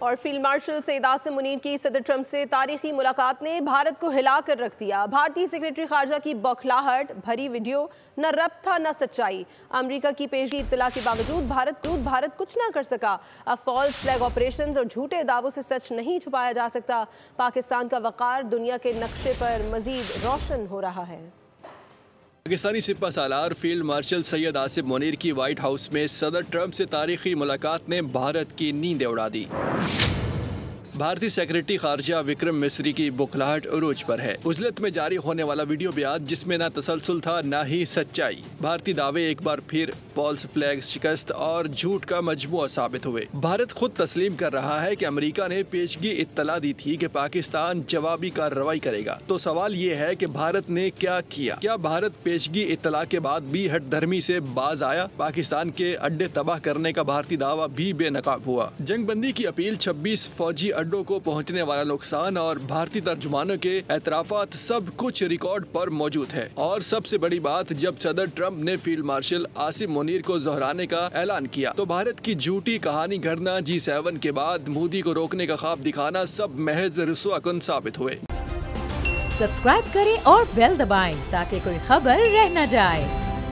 اور field marshal Syed Asim Munir کی صدر ٹرمپ سے تاریخی ملاقات نے بھارت کو ہلا کر رکھ دیا۔ بھارتی سیکریٹری خارجہ کی بوکھلاہٹ بھری ویڈیو، نہ ربط تھا نہ سچائی۔ امریکہ کی پیشگی اطلاع کے باوجود بھارت کچھ نہ کر سکا۔ اب فالس فلیگ آپریشنز اور جھوٹے دعووں سے سچ نہیں چھپایا جا سکتا۔ پاکستان کا وقار دنیا کے نقشے پر مزید روشن ہو رہا ہے۔ پاکستانی سپہ سالار فیلڈ مارشل سید عاصم منیر کی وائٹ ہاؤس میں صدر ٹرمپ سے تاریخی ملاقات نے بھارت کی نیندیں اڑا دی۔ بھارتی سیکریٹری خارجہ وکرم مسری کی بوکھلاہٹ عروج پر ہے۔ عزلت میں جاری ہونے والا ویڈیو بیان جس میں نہ تسلسل تھا نہ ہی سچائی۔ بھارتی دعوے ایک بار پھر فالس فلیگ شکست اور جھوٹ کا مجموعہ ثابت ہوئے۔ بھارت خود تسلیم کر رہا ہے کہ امریکہ نے پیشگی اطلاع دی تھی کہ پاکستان جوابی کارروائی کرے گا۔ تو سوال یہ ہے کہ بھارت نے کیا کیا؟ کیا بھارت پیشگی اطلاع کے بعد بھی ہٹ دھرمی سے باز آیا؟ پاکستان کے اڈے تباہ کرنے کا بھارتی دعویٰ بھی بے نقاب ہوا۔ جنگ بندی کی اپیل، 26 فوجی اڈوں کو پہنچنے والا نقصان اور بھارتی ترجمانوں کے اعترافات، سب کچھ ریکارڈ پر موجود ہے۔ اور سب سے بڑی بات، جب صدر ٹرمپ نے فیلڈ مارشل عاصم منیر کو دہرانے کا اعلان کیا تو بھارت کی جھوٹی کہانی گھڑنا، G7 کے بعد مودی کو روکنے کا خواب دکھانا، سب محض رسوا کن ثابت ہوئے۔ سبسکرائب کریں اور بیل دبائیں تاکہ کوئی خبر رہ نہ جائے۔